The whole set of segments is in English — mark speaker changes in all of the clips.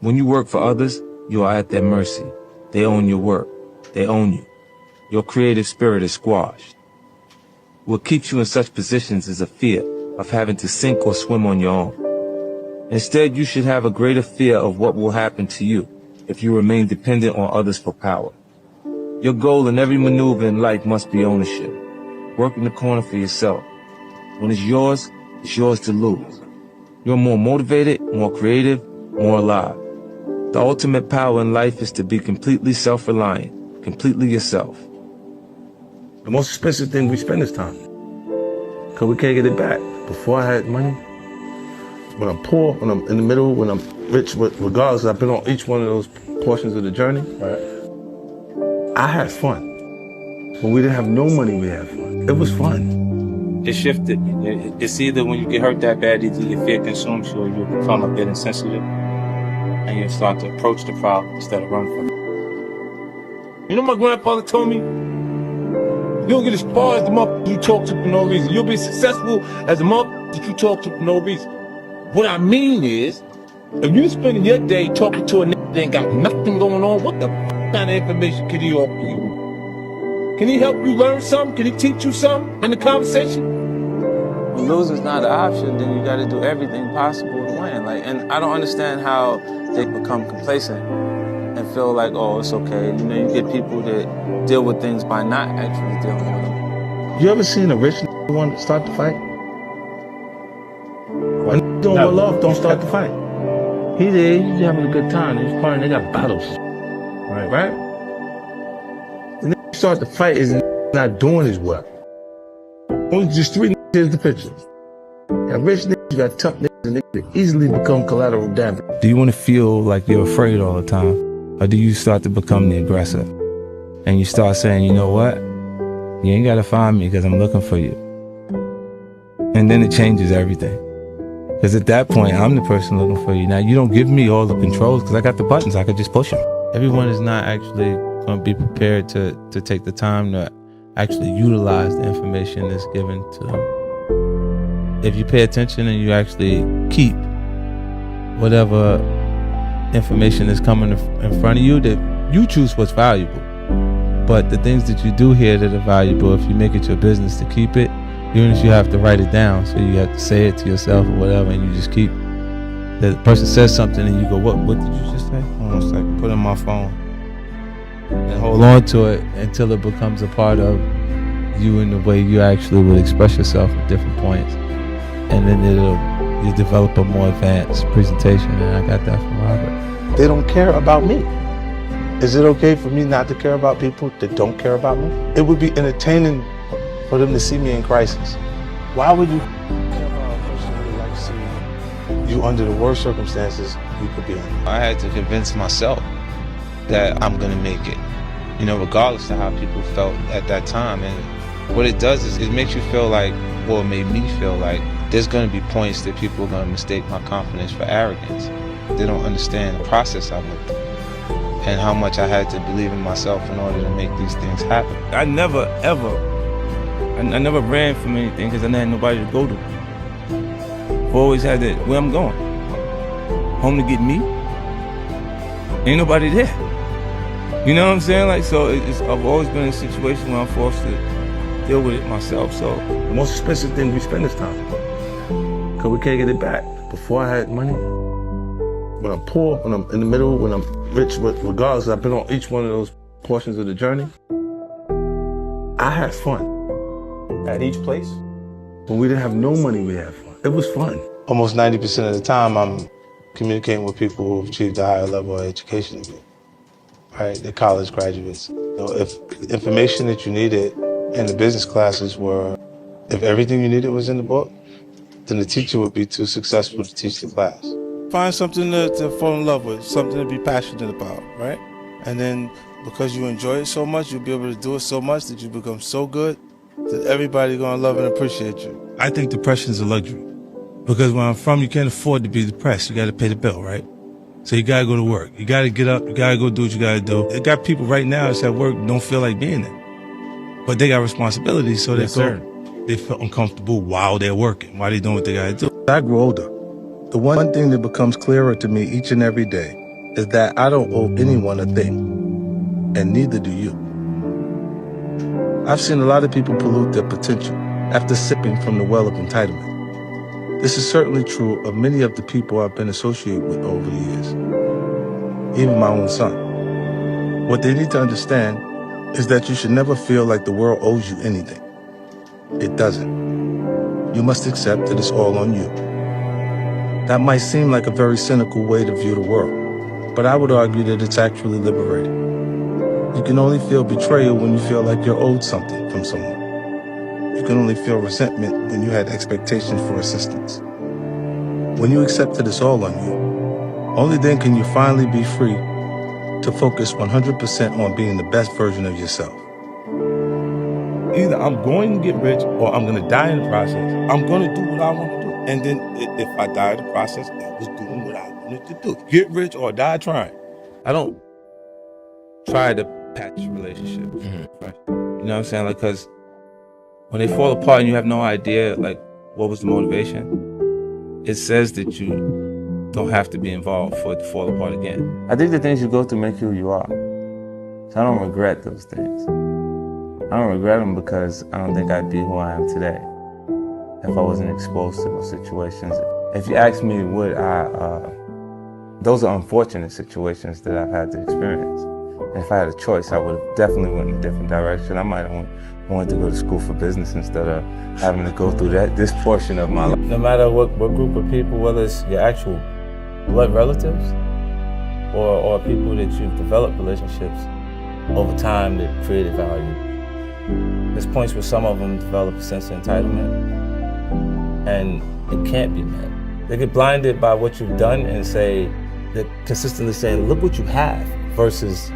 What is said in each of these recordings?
Speaker 1: When you work for others, you are at their mercy. They own your work. They own you. Your creative spirit is squashed. What keeps you in such positions is a fear of having to sink or swim on your own. Instead, you should have a greater fear of what will happen to you if you remain dependent on others for power. Your goal in every maneuver in life must be ownership. Work in the corner for yourself. When it's yours to lose. You're more motivated, more creative, more alive. The ultimate power in life is to be completely self-reliant, completely yourself.
Speaker 2: The most expensive thing we spend is time. Because we can't get it back. Before I had money, when I'm poor, when I'm in the middle, when I'm rich, regardless, I've been on each one of those portions of the journey. Right. I had fun. When we didn't have no money, we had fun. It was fun.
Speaker 1: It shifted. It's either when you get hurt that bad, either your fear consumes you or you become a bit insensitive. And you start to approach the problem instead of run from it. You know, my grandfather told me, you don't get as far as the motherfucker you talk to for no reason. You'll be successful as the motherfucker that you talk to for no reason. What I mean is, if you spending your day talking to a nigga that ain't got nothing going on, what the kind of information can he offer you? Can he help you learn something? Can he teach you something in the conversation?
Speaker 3: When losing's not an option, then you gotta do everything possible to win. And I don't understand how they become complacent and feel like, oh, it's okay. You know, you get people that deal with things by not actually dealing with them.
Speaker 2: You ever seen a rich nigga want to start the fight? A nigga doing well off, don't start the fight. He there, he's having a good time. He's partying, they got bottles. Right? The nigga start the fight is not doing his work. Only just three niggas, here's the picture. You got rich niggas, you got tough niggas, and niggas that easily become collateral damage.
Speaker 1: Do you want to feel like you're afraid all the time? Or do you start to become the aggressor? And you start saying, you know what? You ain't got to find me because I'm looking for you. And then it changes everything. Because at that point, I'm the person looking for you. Now, you don't give me all the controls because I got the buttons. I could just push them. Everyone is not actually going to be prepared to take the time to actually utilize the information that's given to them. If you pay attention and you actually keep whatever information is coming in front of you, that you choose what's valuable. But the things that you do hear that are valuable, if you make it your business to keep it, even if you have to write it down, so you have to say it to yourself or whatever, and you just keep, the person says something and you go, what did you just say? Almost like put it on my phone and hold on to it until it becomes a part of you in the way you actually would express yourself at different points. And then you develop a more advanced presentation, and I got that from Robert.
Speaker 2: They don't care about me. Is it okay for me not to care about people that don't care about me? It would be entertaining for them to see me in crisis. Why would you care about a person who would like to see you under the worst circumstances you could be in?
Speaker 3: I had to convince myself that I'm gonna make it, you know, regardless of how people felt at that time. And what it does is it makes you feel like, well, it made me feel like there's gonna be points that people are gonna mistake my confidence for arrogance. They don't understand the process I went through and how much I had to believe in myself in order to make these things happen.
Speaker 1: I never ran from anything because I didn't have nobody to go to. I've always had that, where I'm going. Home to get me? Ain't nobody there. You know what I'm saying? Like, so I've always been in a situation where I'm forced to deal with it myself, so.
Speaker 2: The most expensive thing we spend is time. Because we can't get it back. Before I had money, when I'm poor, when I'm in the middle, when I'm rich, regardless, I've been on each one of those portions of the journey. I had fun.
Speaker 4: At each place?
Speaker 2: When we didn't have no money, we had fun. It was fun.
Speaker 5: Almost 90% of the time, I'm communicating with people who've achieved a higher level of education than me, right? They're college graduates. So if the information that you needed in the business classes if everything you needed was in the book, then the teacher would be too successful to teach the class.
Speaker 6: Find something to fall in love with, something to be passionate about, right? And then because you enjoy it so much, you'll be able to do it so much that you become so good that everybody's gonna love and appreciate you.
Speaker 7: I think depression is a luxury. Because where I'm from, you can't afford to be depressed. You gotta pay the bill, right? So you gotta go to work. You gotta get up, you gotta go do what you gotta do. They got people right now that's at work don't feel like being there. But they got responsibilities, so they feel uncomfortable while they're working, while they're doing what they gotta do.
Speaker 2: I grew older. The one thing that becomes clearer to me each and every day
Speaker 5: is that I don't owe anyone a thing, and neither do you. I've seen a lot of people pollute their potential after sipping from the well of entitlement. This is certainly true of many of the people I've been associated with over the years, even my own son. What they need to understand is that you should never feel like the world owes you anything. It doesn't. You must accept that it's all on you. That might seem like a very cynical way to view the world, but I would argue that it's actually liberating. You can only feel betrayal when you feel like you're owed something from someone. You can only feel resentment when you had expectations for assistance. When you accept that it's all on you, only then can you finally be free to focus 100% on being the best version of yourself.
Speaker 6: Either I'm going to get rich or I'm going to die in the process. I'm going to do what I want to do. And then if I die in the process, I was doing what I wanted to do. Get rich or die trying.
Speaker 1: I don't try to patch relationships. Right? You know what I'm saying? Like, because when they fall apart and you have no idea, like, what was the motivation, it says that you don't have to be involved for it to fall apart again. I think the things you go through make you who you are. So I don't regret those things. I don't regret them because I don't think I'd be who I am today if I wasn't exposed to those situations. If you ask me, would I, those are unfortunate situations that I've had to experience. And if I had a choice, I would have definitely went in a different direction. I might have wanted to go to school for business instead of having to go through this portion of my life. No matter what group of people, whether it's your actual blood relatives or people that you've developed relationships over time that created value. There's points where some of them develop a sense of entitlement, and it can't be met. They get blinded by what you've done and they're consistently saying, look what you have, versus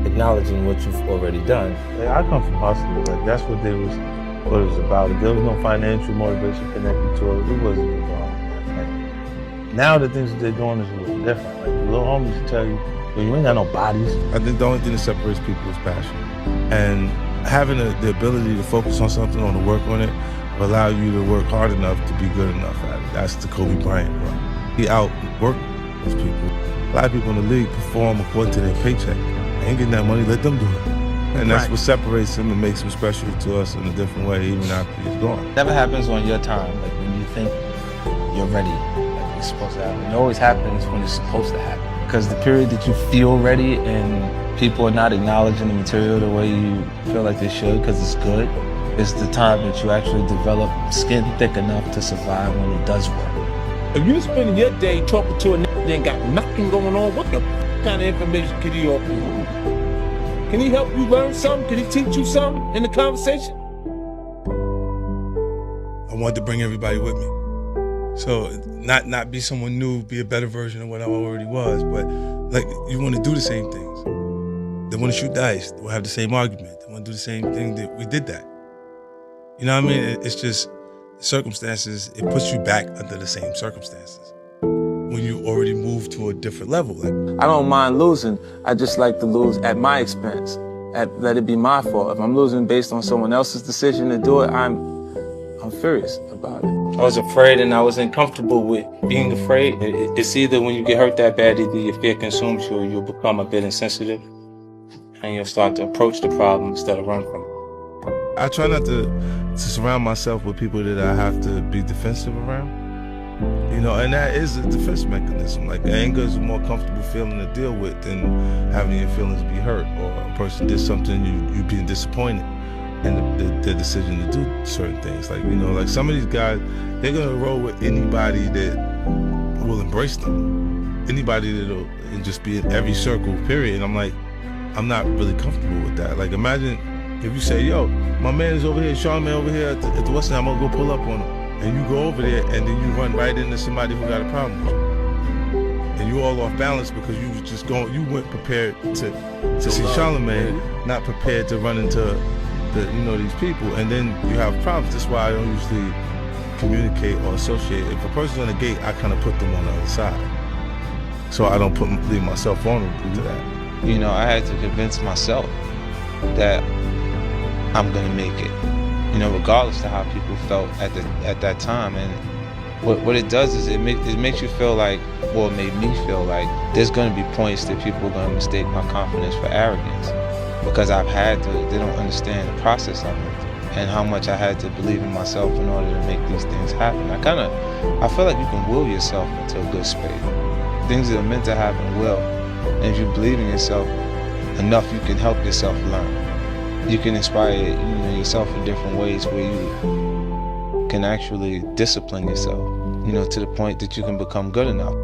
Speaker 1: acknowledging what you've already done.
Speaker 7: I come from hustling, like that's what it was about. There was no financial motivation connected to it. It wasn't involved. Like, now the things that they're doing is a little different. Like the little homies tell you, yo, you ain't got no bodies.
Speaker 6: I think the only thing that separates people is passion. And having the ability to focus on something, or to work on it, will allow you to work hard enough to be good enough at it. That's the Kobe Bryant, bro. He outworked those people. A lot of people in the league perform according to their paycheck. They ain't getting that money, let them do it. And that's what separates him and makes him special to us in a different way, even after he's gone.
Speaker 3: Never happens on your time, like when you think you're ready, like it's supposed to happen. It always happens when it's supposed to happen. Because the period that you feel ready and people are not acknowledging the material the way you feel like they should because it's good, is the time that you actually develop skin thick enough to survive when it does work.
Speaker 8: If you're spending your day talking to a nigga that ain't got nothing going on, what the kind of information can he offer you? Can he help you learn something? Can he teach you something in the conversation?
Speaker 7: I wanted to bring everybody with me. So not be someone new, be a better version of what I already was, but like you want to do the same things. They want to shoot dice, we'll have the same argument. They want to do the same thing that we did that. You know what I mean? It's just circumstances, it puts you back under the same circumstances when you already moved to a different level. Like,
Speaker 1: I don't mind losing. I just like to lose at my expense. Let it be my fault. If I'm losing based on someone else's decision to do it, I'm furious about it. I was afraid and I was uncomfortable with being afraid. It's either when you get hurt that bad, either your fear consumes you or you'll become a bit insensitive and you'll start to approach the problem instead of run from it.
Speaker 6: I try not to surround myself with people that I have to be defensive around. You know, and that is a defense mechanism. Like, anger is a more comfortable feeling to deal with than having your feelings be hurt, or a person did something, you being disappointed in the decision to do certain things. Like, you know, like some of these guys, they're gonna roll with anybody that will embrace them. Anybody that'll just be in every circle, period. And I'm like, I'm not really comfortable with that. Like, imagine if you say, yo, my man is over here, Charlamagne over here at the West End, I'm gonna go pull up on him. And you go over there and then you run right into somebody who got a problem with you. And you all off balance because you was just going, you went prepared to see Charlamagne, not prepared to run into these people. And then you have problems. That's why I don't usually communicate or associate. If a person's on the gate, I kind of put them on the other side. So I don't leave myself vulnerable to that.
Speaker 3: You know, I had to convince myself that I'm gonna make it. You know, regardless of how people felt at that time. And what it does is it makes you feel like, well, it made me feel like there's going to be points that people are going to mistake my confidence for arrogance, because I've had to, they don't understand the process I went through and how much I had to believe in myself in order to make these things happen. I feel like you can will yourself into a good space. Things that are meant to happen will. And if you believe in yourself enough, you can help yourself learn. You can inspire yourself in different ways where you can actually discipline yourself, to the point that you can become good enough.